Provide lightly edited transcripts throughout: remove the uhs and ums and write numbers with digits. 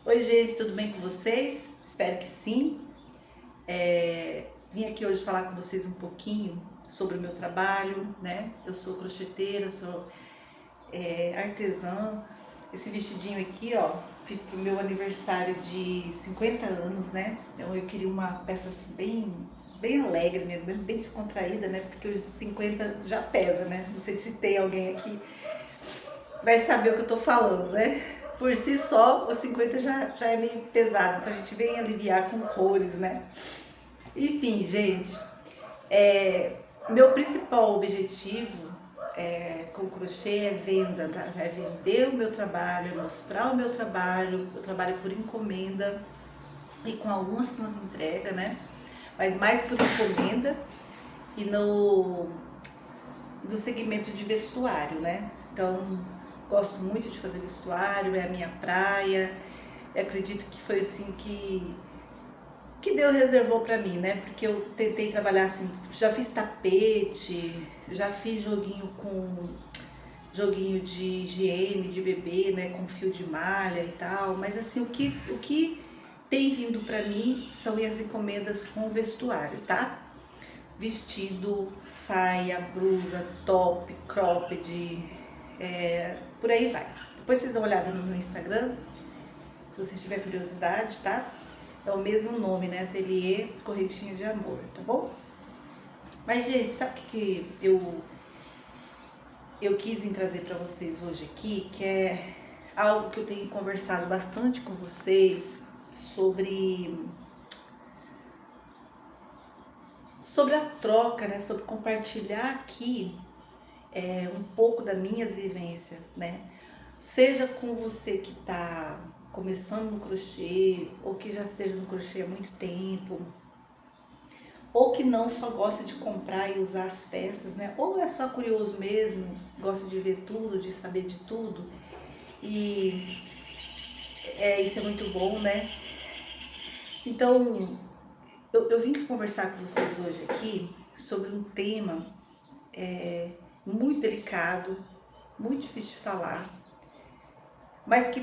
Oi gente, tudo bem com vocês? Espero que sim. Vim aqui hoje falar com vocês um pouquinho sobre o meu trabalho, né? Eu sou crocheteira, sou artesã. Esse vestidinho aqui, ó, fiz pro meu aniversário de 50 anos, né? Então eu queria uma peça assim, bem alegre mesmo, bem descontraída, né? Porque os 50 já pesa, né? Não sei se tem alguém aqui vai saber o que eu tô falando, né? Por si só, os 50 já é meio pesado, então a gente vem aliviar com cores, né? Enfim, gente, meu principal objetivo com o crochê é venda, tá? É vender o meu trabalho, é mostrar o meu trabalho. Eu trabalho por encomenda e com algumas pronta entrega, né? Mas mais por encomenda e do segmento de vestuário, né? Então, gosto muito de fazer vestuário, é a minha praia. Eu acredito que foi assim que Deus reservou para mim, né? Porque eu tentei trabalhar assim, já fiz tapete, já fiz joguinho de higiene de bebê, né, com fio de malha e tal, mas assim o que tem vindo para mim são as encomendas com vestuário, tá? Vestido, saia, blusa, top, cropped, por aí vai. Depois vocês dão uma olhada no meu Instagram, se vocês tiverem curiosidade, tá? É o mesmo nome, né? Ateliê Correntinha de Amor, tá bom? Mas, gente, sabe o que eu quis vir trazer para vocês hoje aqui? Que é algo que eu tenho conversado bastante com vocês sobre a troca, né? Sobre compartilhar aqui um pouco das minhas vivências, né? Seja com você que está começando no crochê, ou que já seja no crochê há muito tempo, ou que não só gosta de comprar e usar as peças, né? Ou é só curioso mesmo, gosta de ver tudo, de saber de tudo. E isso é muito bom, né? Então, eu vim conversar com vocês hoje aqui sobre um tema muito delicado, muito difícil de falar, mas que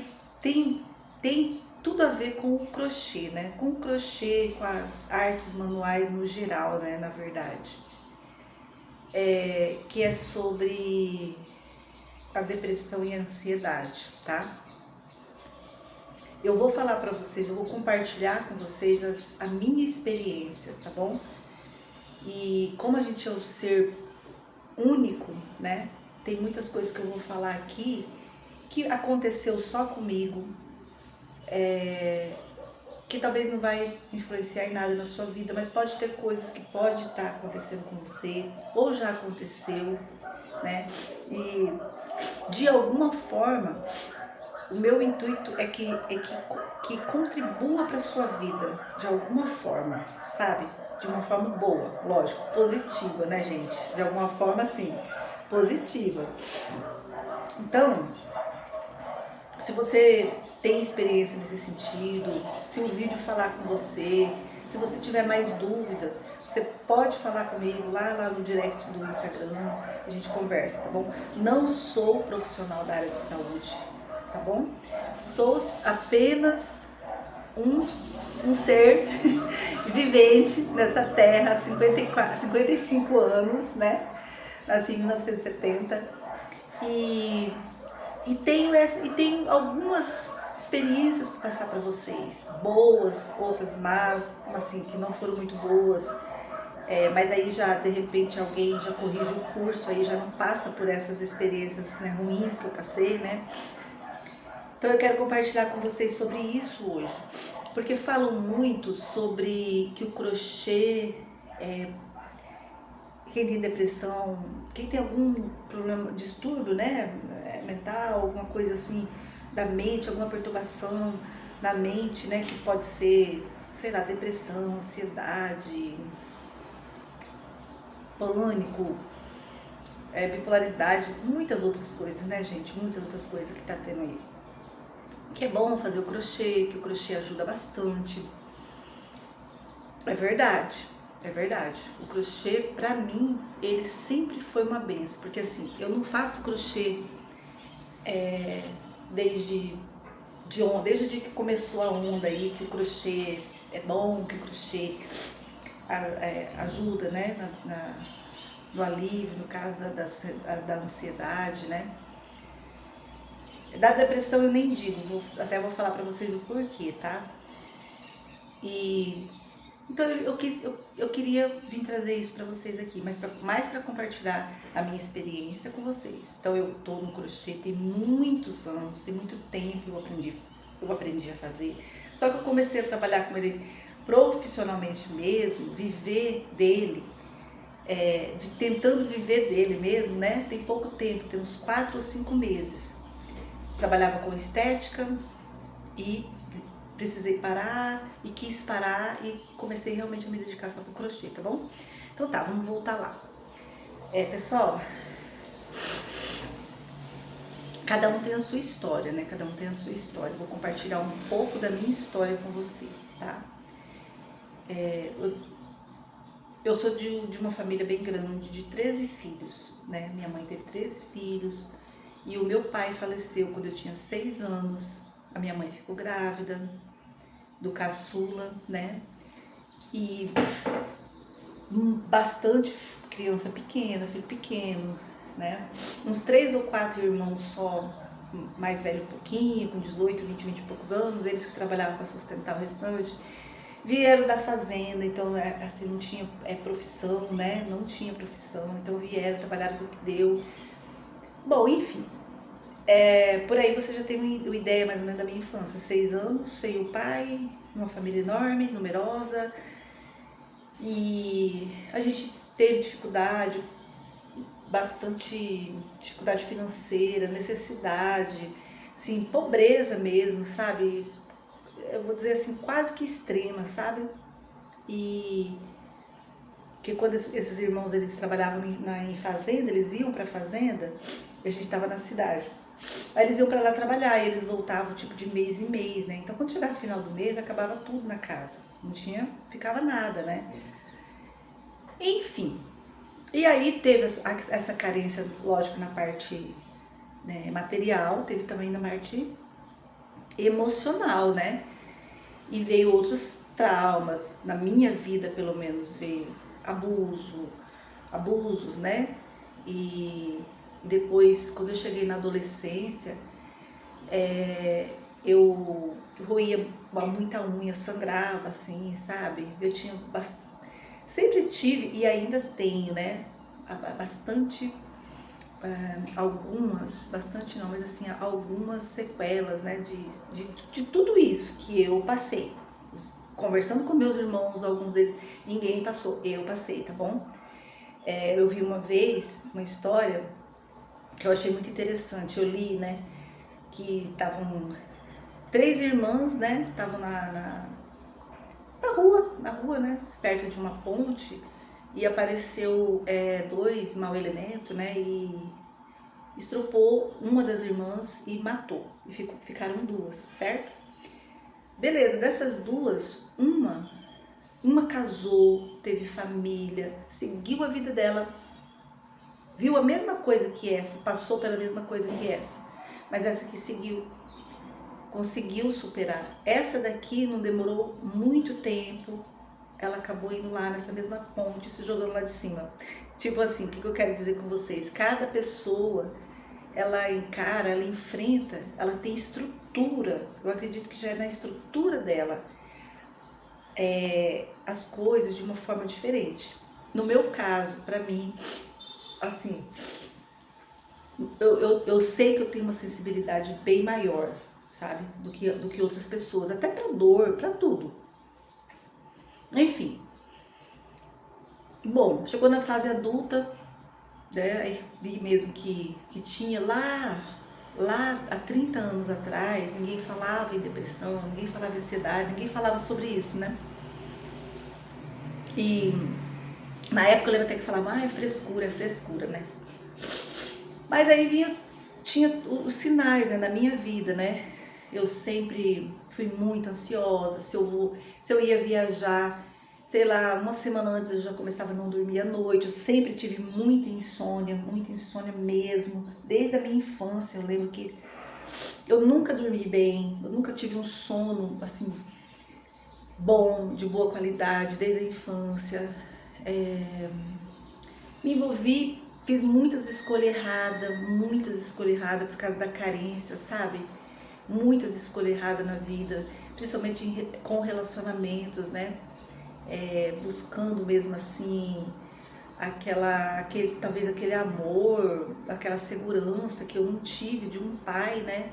tem tudo a ver com o crochê, né? Com o crochê, com as artes manuais no geral, né? Na verdade. Que é sobre a depressão e a ansiedade, tá? Eu vou falar para vocês, eu vou compartilhar com vocês a minha experiência, tá bom? E como a gente é um ser único, né? Tem muitas coisas que eu vou falar aqui que aconteceu só comigo, que talvez não vai influenciar em nada na sua vida, mas pode ter coisas que pode estar acontecendo com você, ou já aconteceu, né? E de alguma forma, o meu intuito é que contribua para a sua vida, de alguma forma, sabe? De uma forma boa, lógico, positiva, né, gente? De alguma forma, assim, positiva. Então, se você tem experiência nesse sentido, se o vídeo falar com você, se você tiver mais dúvida, você pode falar comigo lá no direct do Instagram, a gente conversa, tá bom? Não sou profissional da área de saúde, tá bom? Sou apenas um ser vivente nessa terra há 55 anos, né? Nasci em 1970 e tenho algumas experiências para passar para vocês, boas, outras más, assim, que não foram muito boas, mas aí já, de repente, alguém já corrige o curso, aí já não passa por essas experiências, né, ruins que eu passei, né? Então eu quero compartilhar com vocês sobre isso hoje, porque falam muito sobre que o crochê, quem tem depressão, quem tem algum problema, distúrbio, né, mental, alguma coisa assim da mente, alguma perturbação na mente, né, que pode ser, sei lá, depressão, ansiedade, pânico, bipolaridade, muitas outras coisas, né, gente, muitas outras coisas que tá tendo aí. Que é bom fazer o crochê, que o crochê ajuda bastante. É verdade, é verdade. O crochê, pra mim, ele sempre foi uma benção, porque assim, eu não faço crochê desde desde o dia que começou a onda aí, que o crochê é bom, que o crochê ajuda, né, no alívio, no caso da ansiedade, né. Da depressão eu nem digo, até vou falar pra vocês o porquê, tá? Então eu queria vir trazer isso para vocês aqui, mas mais para compartilhar a minha experiência com vocês. Então eu tô no crochê tem muitos anos, tem muito tempo eu aprendi a fazer. Só que eu comecei a trabalhar com ele profissionalmente mesmo, viver dele, tentando viver dele mesmo, né? Tem pouco tempo, tem uns 4 ou 5 meses. Trabalhava com estética e precisei parar e quis parar e comecei realmente a me dedicar só pro crochê, tá bom? Então tá, vamos voltar lá. Pessoal, cada um tem a sua história, né? Cada um tem a sua história. Vou compartilhar um pouco da minha história com você, tá? Eu sou de uma família bem grande, de 13 filhos, né? Minha mãe teve 13 filhos e o meu pai faleceu quando eu tinha 6 anos. A minha mãe ficou grávida do caçula, né? E bastante criança pequena, filho pequeno, né? Uns 3 ou 4 irmãos só, mais velho um pouquinho, com 18, 20 e poucos anos, eles que trabalhavam para sustentar o restante. Vieram da fazenda, então assim, não tinha profissão, né? Não tinha profissão, então vieram, trabalharam com o que deu. Bom, enfim, por aí você já tem uma ideia mais ou menos da minha infância. 6 anos, sem o pai, uma família enorme, numerosa, e a gente teve dificuldade, bastante dificuldade financeira, necessidade, assim, pobreza mesmo, sabe? Eu vou dizer assim, quase que extrema, sabe? E que quando esses irmãos eles trabalhavam em fazenda, eles iam para a fazenda, e a gente estava na cidade. Aí eles iam para lá trabalhar e eles voltavam tipo de mês em mês, né? Então quando chegava o final do mês, acabava tudo na casa. Não ficava nada, né? Enfim. E aí teve essa carência, lógico, na parte, né, material, teve também na parte emocional, né? E veio outros traumas, na minha vida pelo menos, veio abusos, né? E depois, quando eu cheguei na adolescência, eu roía muita unha, sangrava assim, sabe? Eu tinha sempre tive e ainda tenho, né? Bastante não, mas assim, algumas sequelas, né? De tudo isso que eu passei. Conversando com meus irmãos, alguns deles, ninguém passou, eu passei, tá bom? Eu vi uma vez uma história que eu achei muito interessante. Eu li, né, que estavam 3 irmãs, né, estavam na rua, né, perto de uma ponte, e apareceu 2 mau elementos, né, e estrupou uma das irmãs e matou, e ficaram 2, certo? Beleza, dessas 2, uma casou, teve família, seguiu a vida dela, viu a mesma coisa que essa, passou pela mesma coisa que essa, mas essa que conseguiu superar. Essa daqui não demorou muito tempo, ela acabou indo lá nessa mesma ponte, se jogando lá de cima. Tipo assim, o que eu quero dizer com vocês? Cada pessoa, ela encara, ela enfrenta, ela tem estrutura, eu acredito que já é na estrutura dela, as coisas de uma forma diferente. No meu caso, pra mim, assim, eu sei que eu tenho uma sensibilidade bem maior, sabe, do que outras pessoas, até pra dor, pra tudo. Enfim. Bom, chegou na fase adulta, né, aí vi mesmo que tinha lá há 30 anos atrás, ninguém falava em depressão, ninguém falava em ansiedade, ninguém falava sobre isso, né? E na época eu lembro até que falava, é frescura, né? Mas aí tinha os sinais, né, na minha vida, né? Eu sempre fui muito ansiosa, se eu ia viajar, sei lá, uma semana antes eu já começava a não dormir à noite, eu sempre tive muita insônia mesmo, desde a minha infância. Eu lembro que Eu nunca dormi bem, eu nunca tive um sono, assim, bom, de boa qualidade, desde a infância. Me envolvi, fiz muitas escolhas erradas por causa da carência, sabe? Muitas escolhas erradas na vida, principalmente com relacionamentos, né? Buscando mesmo assim talvez aquele amor, aquela segurança que eu não tive de um pai, né?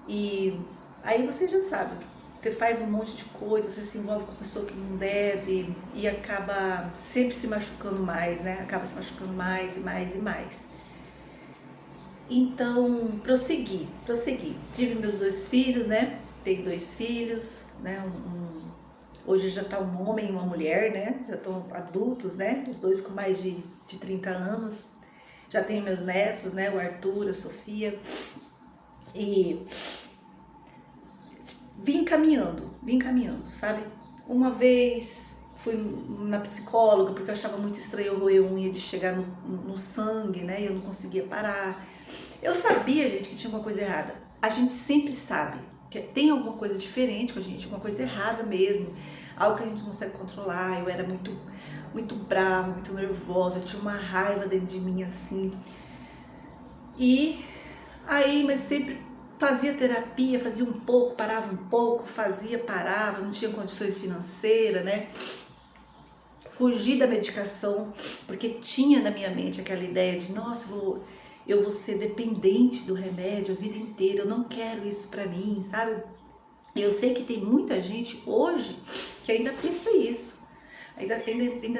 E aí você já sabe, você faz um monte de coisa, você se envolve com a pessoa que não deve e acaba sempre se machucando mais, né? Acaba se machucando mais e mais e mais. Então, prossegui. Tive meus 2 filhos, né? Tenho 2 filhos, né? Hoje já tá um homem e uma mulher, né? Já estão adultos, né? Os 2 com mais de 30 anos. Já tenho meus netos, né? O Arthur, a Sofia. E vim caminhando, sabe? Uma vez fui na psicóloga porque eu achava muito estranho eu roer unha de chegar no sangue, né? E eu não conseguia parar. Eu sabia, gente, que tinha uma coisa errada. A gente sempre sabe que tem alguma coisa diferente com a gente, alguma coisa errada mesmo, algo que a gente não consegue controlar. Eu era muito brava, muito nervosa, tinha uma raiva dentro de mim assim. E aí, mas sempre fazia terapia, fazia um pouco, parava um pouco, fazia, parava, não tinha condições financeiras, né? Fugi da medicação, porque tinha na minha mente aquela ideia de, nossa, eu vou ser dependente do remédio a vida inteira, eu não quero isso pra mim, sabe? Eu sei que tem muita gente hoje que ainda pensa isso, ainda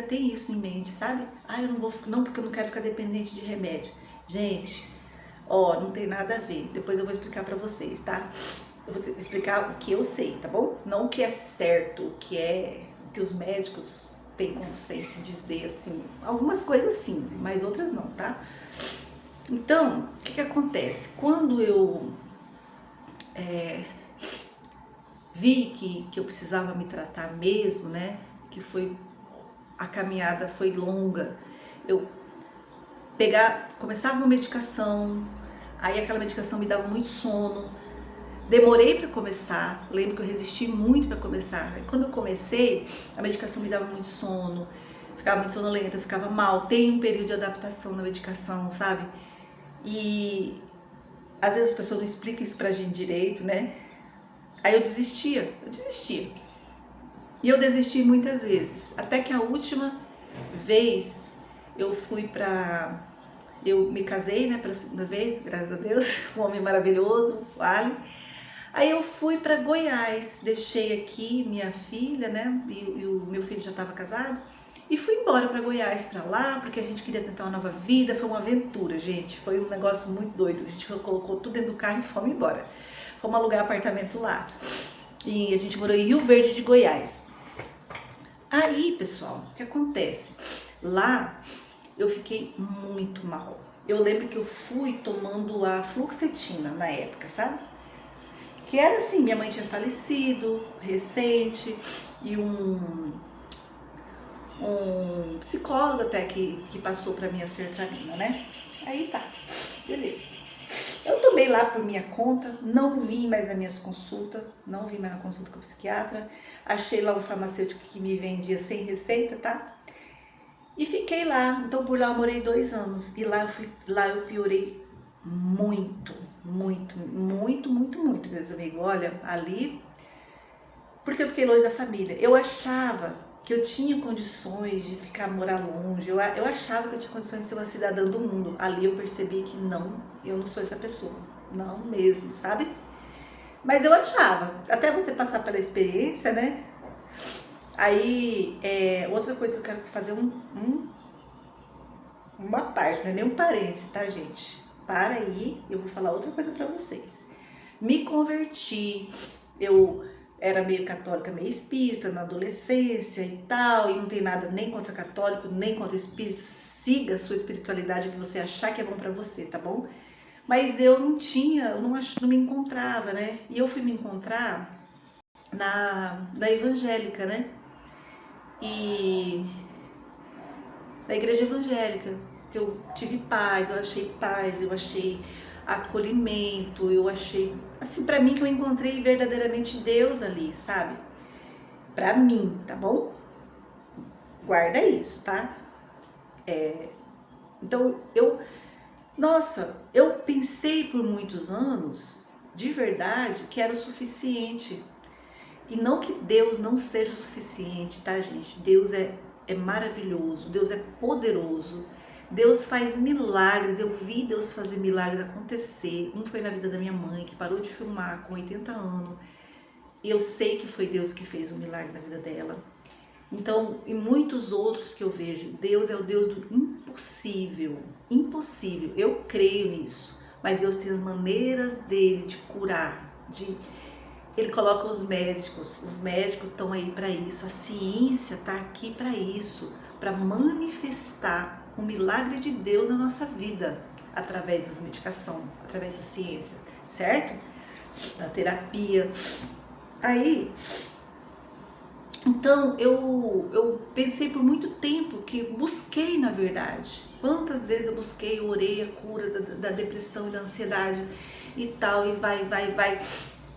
tem isso em mente, sabe? Eu não, porque eu não quero ficar dependente de remédio. Gente, não tem nada a ver, depois eu vou explicar pra vocês, tá? Eu vou explicar o que eu sei, tá bom? Não o que é certo, o que os médicos têm consenso de dizer, assim, algumas coisas sim, mas outras não, tá? Então, o que acontece? Quando eu vi que eu precisava me tratar mesmo, né? Que a caminhada foi longa. Eu começava uma medicação, aí aquela medicação me dava muito sono. Demorei para começar, lembro que eu resisti muito para começar. Quando eu comecei, a medicação me dava muito sono, ficava muito sonolenta, ficava mal. Tem um período de adaptação na medicação, sabe? E às vezes as pessoas não explicam isso pra gente direito, né? Aí eu desistia. E eu desisti muitas vezes. Até que a última vez eu me casei, né, pela segunda vez, graças a Deus, um homem maravilhoso, o Ali. Aí eu fui para Goiás, deixei aqui minha filha, né, e o meu filho já estava casado, e fui embora para Goiás, para lá, porque a gente queria tentar uma nova vida. Foi uma aventura, gente, foi um negócio muito doido. A gente colocou tudo dentro do carro e fomos embora. Fomos alugar apartamento lá. E a gente morou em Rio Verde de Goiás. Aí, pessoal, o que acontece? Lá eu fiquei muito mal. Eu lembro que eu fui tomando a fluoxetina na época, sabe? Que era assim, minha mãe tinha falecido, recente, e um psicólogo até que passou pra mim a sertralina, né? Aí tá, beleza. Eu tomei lá por minha conta, não vim mais nas minhas consultas, não vim mais na consulta com o psiquiatra. Achei lá um farmacêutico que me vendia sem receita, tá? E fiquei lá. Então por lá eu morei 2 anos. E lá eu piorei muito, meus amigos. Olha, ali, porque eu fiquei longe da família. Eu achava que eu tinha condições de morar longe. Eu achava que eu tinha condições de ser uma cidadã do mundo. Ali eu percebi que não, eu não sou essa pessoa. Não mesmo, sabe? Mas eu achava. Até você passar pela experiência, né? Aí, outra coisa que eu quero fazer uma parte, não é nem um parênteses, tá, gente? Para aí, eu vou falar outra coisa pra vocês. Me converti, eu era meio católica, meio espírita na adolescência e tal, e não tem nada nem contra católico, nem contra espírito. Siga a sua espiritualidade, o que você achar que é bom pra você, tá bom? Mas eu não me encontrava, né? E eu fui me encontrar na evangélica, né? E na igreja evangélica, eu tive paz, eu achei acolhimento, eu achei, assim, pra mim que eu encontrei verdadeiramente Deus ali, sabe? Pra mim, tá bom? Guarda isso, tá? Então, nossa, eu pensei por muitos anos, de verdade, que era o suficiente. E não que Deus não seja o suficiente, tá, gente? Deus é maravilhoso, Deus é poderoso, Deus faz milagres. Eu vi Deus fazer milagres acontecer. Um foi na vida da minha mãe, que parou de filmar com 80 anos. E eu sei que foi Deus que fez um milagre na vida dela. Então, e muitos outros que eu vejo, Deus é o Deus do impossível. Impossível, eu creio nisso. Mas Deus tem as maneiras dele de curar, Ele coloca os médicos estão aí para isso, a ciência está aqui para isso, para manifestar o milagre de Deus na nossa vida, através das medicações, através da ciência, certo? Da terapia. Aí, então, eu pensei por muito tempo que busquei, na verdade. Quantas vezes eu busquei, eu orei a cura da depressão e da ansiedade e tal, e vai.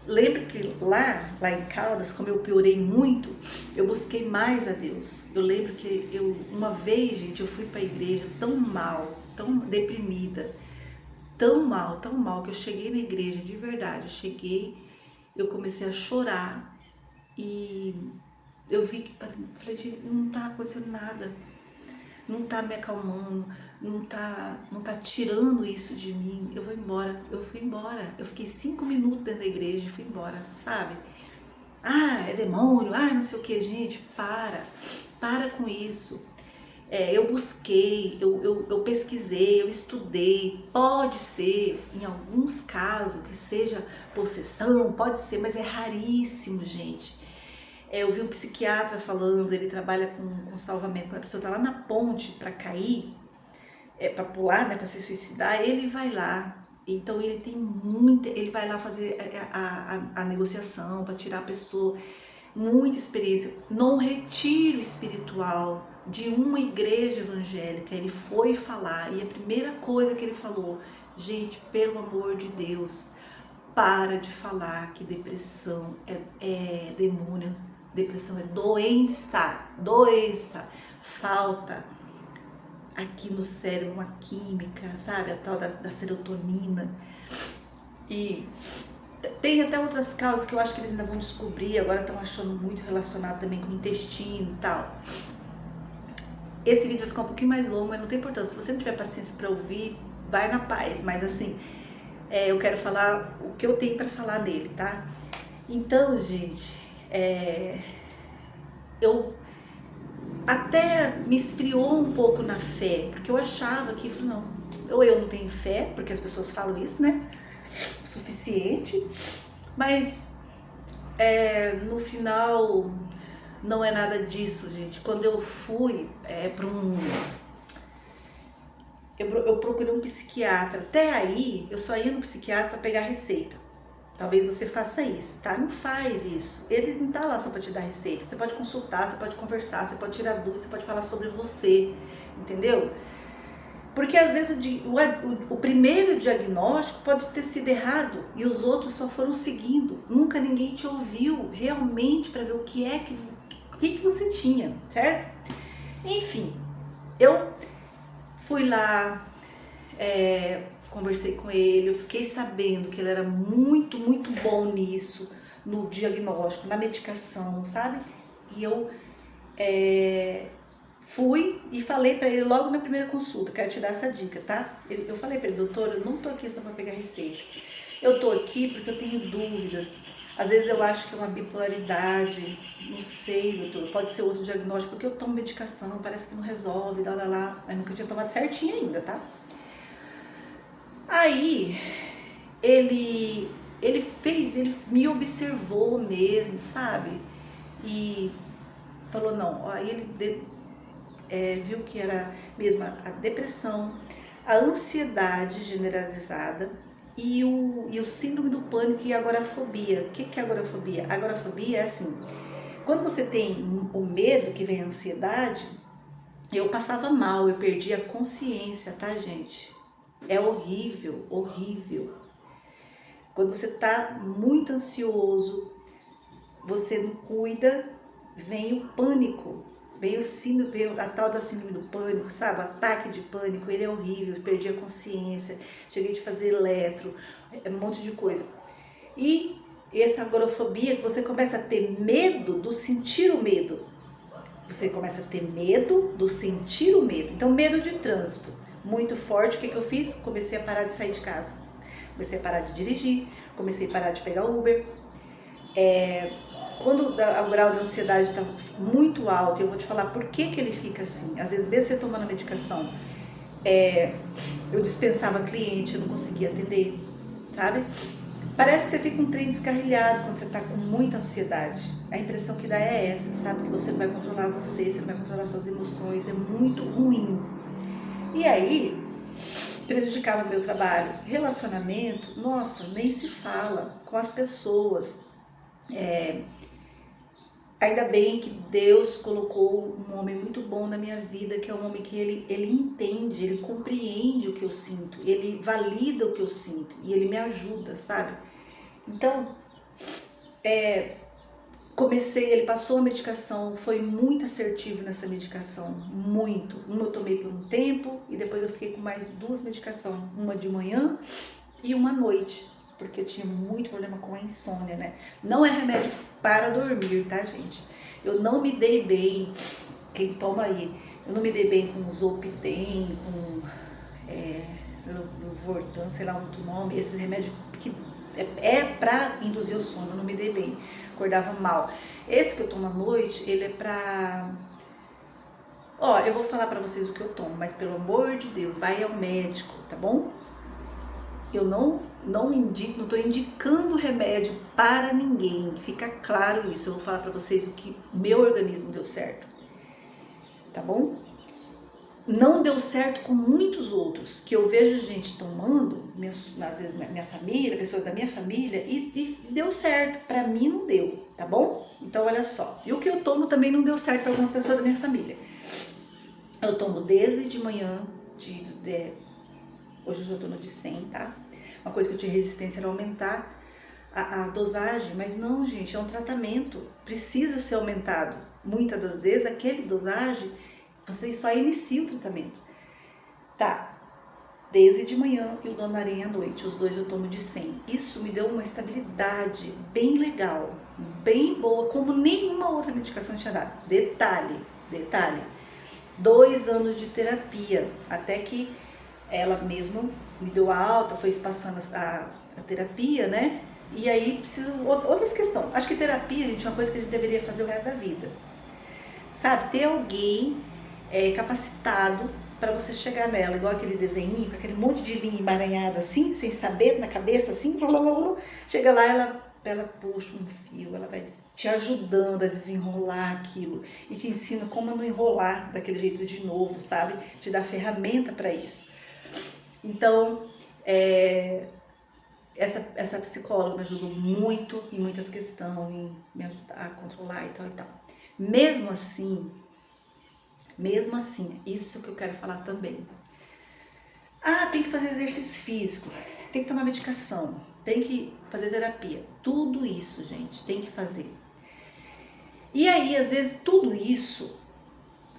Lembro que lá em Caldas, como eu piorei muito, eu busquei mais a Deus. Eu lembro que uma vez, gente, eu fui para a igreja tão mal, tão deprimida, tão mal, que eu cheguei na igreja, de verdade, eu comecei a chorar e eu vi que, falei, gente, não tá acontecendo nada, não tá me acalmando, não tá tirando isso de mim. Eu vou embora. Eu fui embora. Eu fiquei 5 minutos dentro da igreja e fui embora, sabe? Ah, é demônio, não sei o que, gente, para com isso. Eu busquei, eu pesquisei, eu estudei. Pode ser, em alguns casos, que seja possessão, pode ser, mas é raríssimo, gente. Eu vi um psiquiatra falando, ele trabalha com salvamento. Quando a pessoa está lá na ponte para cair, para pular, né, para se suicidar, ele vai lá. Então ele vai lá fazer a negociação para tirar a pessoa. Muita experiência. Num retiro espiritual de uma igreja evangélica, ele foi falar e a primeira coisa que ele falou: gente, pelo amor de Deus, para de falar que depressão é demônio, depressão é doença, falta aqui no cérebro uma química, sabe, a tal da serotonina. E tem até outras causas que eu acho que eles ainda vão descobrir, agora estão achando muito relacionado também com o intestino e tal. Esse vídeo vai ficar um pouquinho mais longo, mas não tem importância. Se você não tiver paciência para ouvir, vai na paz, mas assim, eu quero falar o que eu tenho para falar dele, tá? Então, gente, eu até me esfriou um pouco na fé, porque eu achava que, não, ou eu não tenho fé, porque as pessoas falam isso, né? Suficiente, mas no final não é nada disso, gente. Quando eu fui para eu procurei um psiquiatra. Até aí eu só ia no psiquiatra para pegar receita. Talvez você faça isso, tá? Não faz isso. Ele não tá lá só para te dar receita. Você pode consultar, você pode conversar, você pode tirar dúvidas, você pode falar sobre você, entendeu? Porque às vezes o primeiro diagnóstico pode ter sido errado e os outros só foram seguindo. Nunca ninguém te ouviu realmente para ver o que você tinha, certo? Enfim, eu fui lá, conversei com ele, eu fiquei sabendo que ele era muito, muito bom nisso, no diagnóstico, na medicação, sabe? E eu fui e falei pra ele logo na primeira consulta, quero te dar essa dica, tá? Eu falei pra ele: doutor, eu não tô aqui só pra pegar receita. Eu tô aqui porque eu tenho dúvidas. Às vezes eu acho que é uma bipolaridade, não sei, doutor, pode ser outro diagnóstico, porque eu tomo medicação, parece que não resolve, lá. Mas nunca tinha tomado certinho ainda, tá? Aí, ele me observou mesmo, sabe? E falou, não, aí ele viu que era mesmo a depressão, a ansiedade generalizada e o síndrome do pânico e a agorafobia. O que é agorafobia? A agorafobia é assim, quando você tem o medo, que vem a ansiedade, eu passava mal, eu perdia a consciência, tá, gente? É horrível, horrível. Quando você tá muito ansioso, você não cuida, vem o pânico. Veio a tal da síndrome do pânico, sabe? O ataque de pânico, ele é horrível, eu perdi a consciência, cheguei de fazer eletro, um monte de coisa. E essa agorafobia, que você começa a ter medo do sentir o medo. Você começa a ter medo do sentir o medo. Então, medo de trânsito, muito forte. O que eu fiz? Comecei a parar de sair de casa. Comecei a parar de dirigir, comecei a parar de pegar Uber. Quando o grau de ansiedade está muito alto, eu vou te falar por que ele fica assim. Às vezes, mesmo você tomando a medicação, eu dispensava cliente, eu não conseguia atender, sabe? Parece que você fica um trem descarrilhado quando você está com muita ansiedade. A impressão que dá é essa, sabe? Que você não vai controlar você não vai controlar suas emoções, é muito ruim. E aí, prejudicava o meu trabalho. Relacionamento, nossa, nem se fala com as pessoas. Ainda bem que Deus colocou um homem muito bom na minha vida, que é um homem que ele entende, ele compreende o que eu sinto, ele valida o que eu sinto e ele me ajuda, sabe? Então, ele passou a medicação, foi muito assertivo nessa medicação, muito. Uma eu tomei por um tempo e depois eu fiquei com mais 2 medicações, uma de manhã e uma à noite, porque eu tinha muito problema com a insônia, né? Não é remédio para dormir, tá, gente? Eu não me dei bem, quem toma aí, eu não me dei bem com Zolpidem, com Vortan, sei lá outro nome, esses remédios que é pra induzir o sono, eu não me dei bem, acordava mal. Esse que eu tomo à noite, ele é pra... eu vou falar pra vocês o que eu tomo, mas pelo amor de Deus, vai ao médico, tá bom? Eu não indico, não tô indicando remédio para ninguém, fica claro isso. Eu vou falar pra vocês o que meu organismo deu certo, tá bom? Não deu certo com muitos outros, que eu vejo gente tomando, às vezes minha família, pessoas da minha família, e deu certo. Pra mim não deu, tá bom? Então olha só, e o que eu tomo também não deu certo para algumas pessoas da minha família. Eu tomo desde de manhã, hoje eu já tô no de 100, tá? Uma coisa que eu tinha resistência era aumentar a dosagem, mas não, gente, é um tratamento, precisa ser aumentado. Muitas das vezes, aquele dosagem, você só inicia o tratamento. Tá, desde de manhã e o Donarim à noite, os 2 eu tomo de 100. Isso me deu uma estabilidade bem legal, bem boa, como nenhuma outra medicação tinha dado. Detalhe, 2 anos de terapia, até que ela mesma me deu a alta, foi passando a terapia, né? E aí precisa outras questões. Acho que terapia, gente, é uma coisa que a gente deveria fazer o resto da vida. Sabe, ter alguém capacitado para você chegar nela, igual aquele desenho, com aquele monte de linha emaranhada assim, sem saber, na cabeça assim, chega lá, ela puxa um fio, ela vai te ajudando a desenrolar aquilo e te ensina como não enrolar daquele jeito de novo, sabe? Te dá ferramenta para isso. Então, essa psicóloga me ajudou muito em muitas questões, em me ajudar a controlar e tal e tal. Mesmo assim, isso que eu quero falar também. Tem que fazer exercício físico, tem que tomar medicação, tem que fazer terapia. Tudo isso, gente, tem que fazer. E aí, às vezes, tudo isso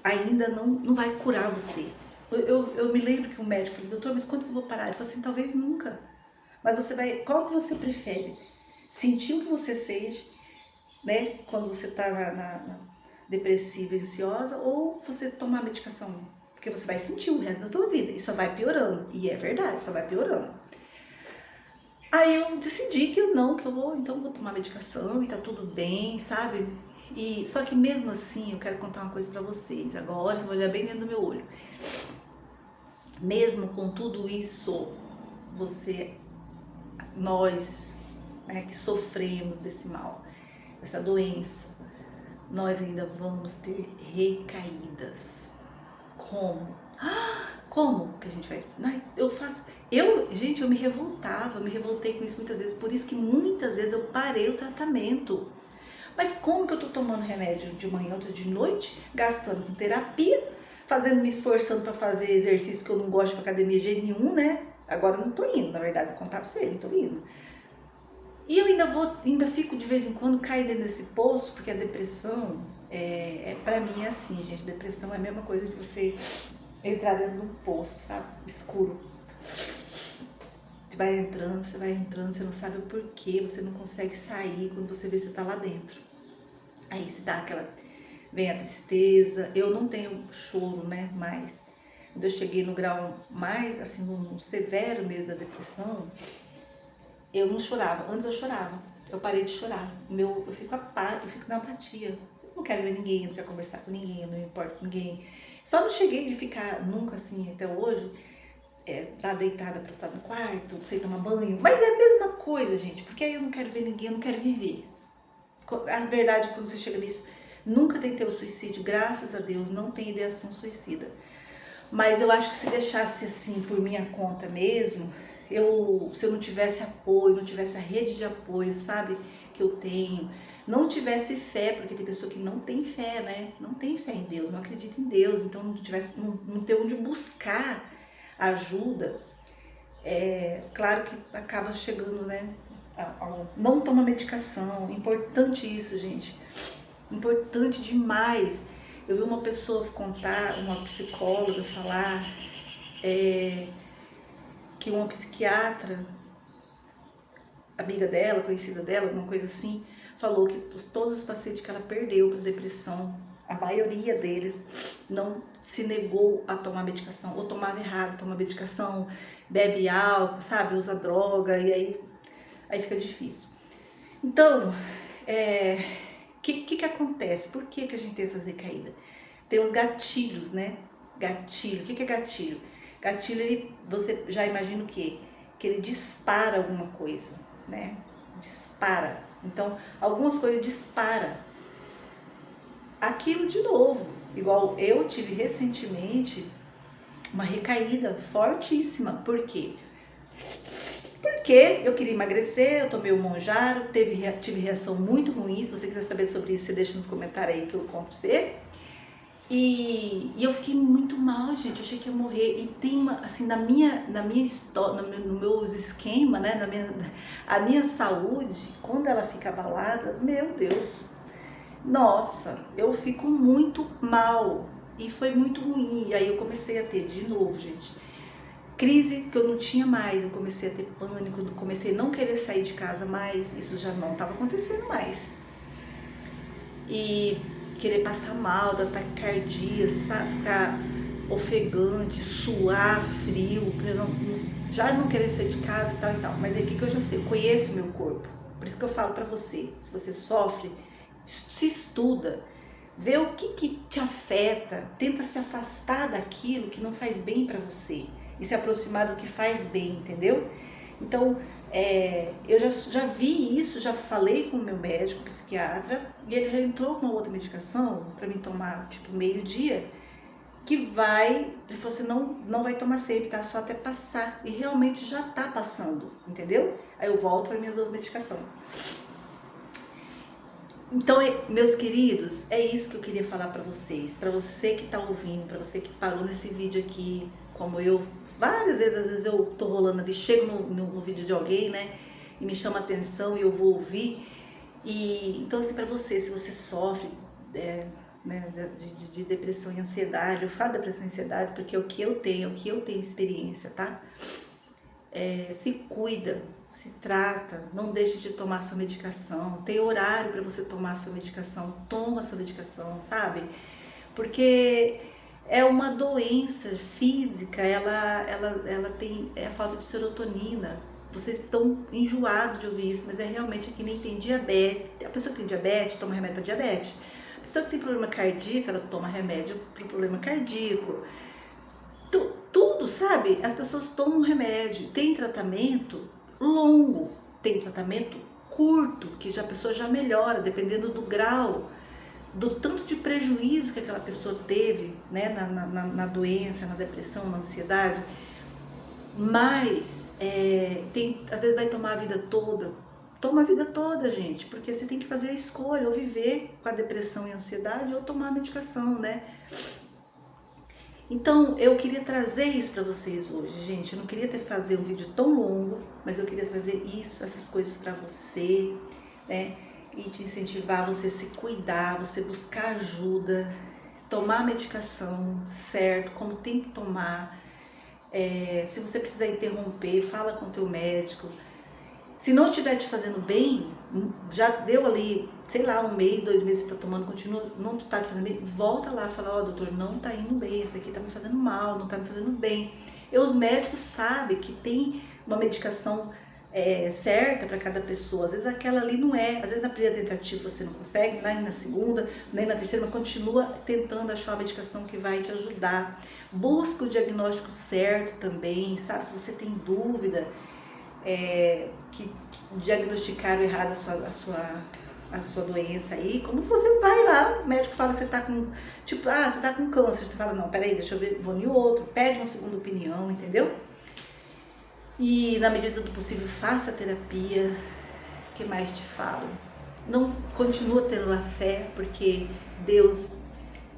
ainda não vai curar você. Eu me lembro que o médico falou, doutor, mas quando que eu vou parar? Ele falou assim, talvez nunca. Mas você vai, qual que você prefere? Sentir o que você sente, né? Quando você tá na depressiva e ansiosa, ou você tomar medicação? Porque você vai sentir o resto da tua vida e só vai piorando. E é verdade, só vai piorando. Aí eu decidi que eu vou tomar medicação e tá tudo bem, sabe? E só que mesmo assim, eu quero contar uma coisa pra vocês. Agora, vocês vão olhar bem dentro do meu olho. Mesmo com tudo isso, nós, né, que sofremos desse mal, dessa doença, nós ainda vamos ter recaídas. Como? Como que a gente vai? Eu me revoltei com isso muitas vezes, por isso que muitas vezes eu parei o tratamento. Mas como que eu tô tomando remédio de manhã, outro de noite, gastando com terapia, me esforçando para fazer exercício que eu não gosto de academia de jeito nenhum, né? Agora eu não tô indo, na verdade, vou contar pra você, não tô indo. E eu ainda fico de vez em quando cair dentro desse poço, porque a depressão, pra mim é assim, gente, depressão é a mesma coisa de você entrar dentro de um poço, sabe, escuro. Você vai entrando, você não sabe o porquê, você não consegue sair, quando você vê, você tá lá dentro. Aí você dá vem a tristeza, eu não tenho choro, né, mas quando eu cheguei no grau mais, assim, no severo mesmo da depressão, eu não chorava. Antes eu chorava. Eu parei de chorar. Eu fico na apatia. Eu não quero ver ninguém, eu não quero conversar com ninguém, eu não me importo com ninguém. Só não cheguei de ficar nunca assim até hoje, tá deitada pra estar no quarto, sem tomar banho. Mas é a mesma coisa, gente, porque aí eu não quero ver ninguém, eu não quero viver. A verdade, quando você chega nisso, nunca tentei o suicídio, graças a Deus, não tem ideação suicida. Mas eu acho que se deixasse assim por minha conta mesmo, se eu não tivesse apoio, não tivesse a rede de apoio, sabe, que eu tenho, não tivesse fé, porque tem pessoa que não tem fé, né, não tem fé em Deus, não acredita em Deus, então não ter onde buscar ajuda, claro que acaba chegando, né, não toma medicação, importante isso, gente, importante demais. Eu vi uma pessoa contar, uma psicóloga falar, que uma psiquiatra, amiga dela, conhecida dela, alguma coisa assim, falou que todos os pacientes que ela perdeu para depressão, a maioria deles não se negou a tomar medicação, ou tomava errado, toma medicação, bebe álcool, sabe, usa droga, e aí fica difícil. Então, que acontece? Por que a gente tem essas recaídas? Tem os gatilhos, né? Gatilho, o que é gatilho? Gatilho, você já imagina o quê? Que ele dispara alguma coisa, né? Dispara. Então, algumas coisas dispara. Aquilo de novo, igual eu tive recentemente uma recaída fortíssima. Por quê? Porque eu queria emagrecer, eu tomei o Monjaro, tive reação muito ruim. Se você quiser saber sobre isso, você deixa nos comentários aí que eu conto pra você. E eu fiquei muito mal, gente, eu achei que ia morrer. E tem assim, na minha história, no meus esquemas, né, a minha saúde, quando ela fica abalada, meu Deus, nossa, eu fico muito mal. E foi muito ruim. E aí eu comecei a ter de novo, gente, crise que eu não tinha mais. Eu comecei a ter pânico, comecei a não querer sair de casa mais. Isso já não estava acontecendo mais. E querer passar mal, dar taquicardia, sabe? Ficar ofegante, suar, frio, já não querer sair de casa e tal e tal. Mas aí o que eu já sei? Eu conheço o meu corpo. Por isso que eu falo pra você, se você sofre, se estuda, vê o que te afeta, tenta se afastar daquilo que não faz bem pra você e se aproximar do que faz bem, entendeu? Então, eu já vi isso, já falei com o meu médico, psiquiatra, e ele já entrou com uma outra medicação para mim tomar, tipo, meio-dia, que ele falou assim, não vai tomar sempre, tá? Só até passar. E realmente já tá passando, entendeu? Aí eu volto para minhas duas medicações. Então, meus queridos, é isso que eu queria falar para vocês. Para você que tá ouvindo, para você que parou nesse vídeo aqui, como eu, várias vezes, às vezes eu tô rolando ali, chego no vídeo de alguém, né, e me chama a atenção e eu vou ouvir. E então, assim, para você, se você sofre né, de depressão e ansiedade, eu falo depressão e ansiedade porque é o que eu tenho experiência, tá? Se cuida, se trata, não deixe de tomar sua medicação, tem horário para você tomar sua medicação, toma sua medicação, sabe? Porque é uma doença física, ela tem a falta de serotonina. Vocês estão enjoados de ouvir isso, mas realmente que nem tem diabetes. A pessoa que tem diabetes toma remédio para diabetes. A pessoa que tem problema cardíaco, ela toma remédio para o problema cardíaco. Tudo, sabe? As pessoas tomam remédio, tem tratamento longo, tem tratamento curto, que a pessoa já melhora, dependendo do grau, do tanto de prejuízo que aquela pessoa teve, né, na doença, na depressão, na ansiedade. Mas às vezes vai tomar a vida toda. Toma a vida toda, gente, porque você tem que fazer a escolha, ou viver com a depressão e a ansiedade, ou tomar a medicação, né? Então, eu queria trazer isso para vocês hoje, gente. Eu não queria fazer um vídeo tão longo, mas eu queria trazer isso, essas coisas para você, né? E te incentivar a você se cuidar, você buscar ajuda, tomar a medicação certo, como tem que tomar. Se você precisar interromper, fala com o teu médico. Se não estiver te fazendo bem, já deu ali, sei lá, 1 mês, 2 meses você tá tomando, continua, não está te fazendo bem, volta lá e fala, ó, doutor, não tá indo bem, isso aqui tá me fazendo mal, não tá me fazendo bem. E os médicos sabem que tem uma medicação certa para cada pessoa, às vezes aquela ali não é, às vezes na primeira tentativa você não consegue, nem na segunda, nem na terceira, mas continua tentando achar uma medicação que vai te ajudar. Busca o diagnóstico certo também, sabe, se você tem dúvida, que diagnosticaram errado a sua doença aí, como você vai lá, o médico fala que você tá com, tipo, você tá com câncer, você fala, não, peraí, deixa eu ver, vou em outro, pede uma segunda opinião, entendeu? E na medida do possível, faça terapia. O que mais te falo? Não continua tendo a fé, porque Deus,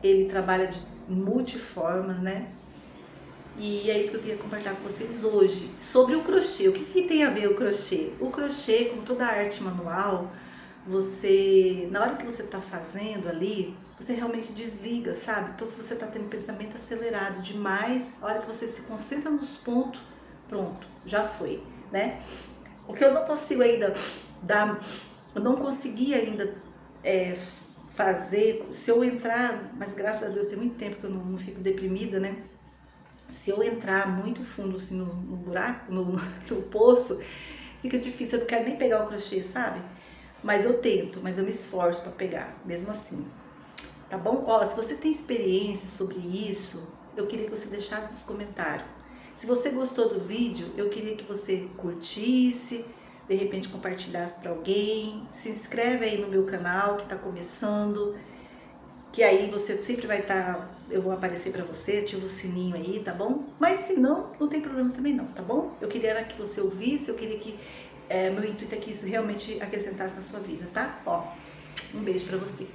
Ele trabalha de multiformas, né? E é isso que eu queria compartilhar com vocês hoje. Sobre o crochê, o que tem a ver o crochê? O crochê, como toda arte manual, você, na hora que você está fazendo ali, você realmente desliga, sabe? Então se você está tendo pensamento acelerado demais, a hora que você se concentra nos pontos, pronto, já foi, né? O que eu não consigo ainda eu não consegui ainda fazer, se eu entrar, mas graças a Deus tem muito tempo que eu não fico deprimida, né? Se eu entrar muito fundo assim, no buraco, no poço, fica difícil, eu não quero nem pegar o crochê, sabe? Mas eu tento, mas eu me esforço para pegar, mesmo assim. Tá bom? Ó, se você tem experiência sobre isso, eu queria que você deixasse nos comentários. Se você gostou do vídeo, eu queria que você curtisse, de repente compartilhasse para alguém. Se inscreve aí no meu canal que tá começando, que aí você sempre vai estar, eu vou aparecer para você, ativa o sininho aí, tá bom? Mas se não, não tem problema também não, tá bom? Eu queria que você ouvisse, eu queria que, meu intuito é que isso realmente acrescentasse na sua vida, tá? Ó, um beijo para você.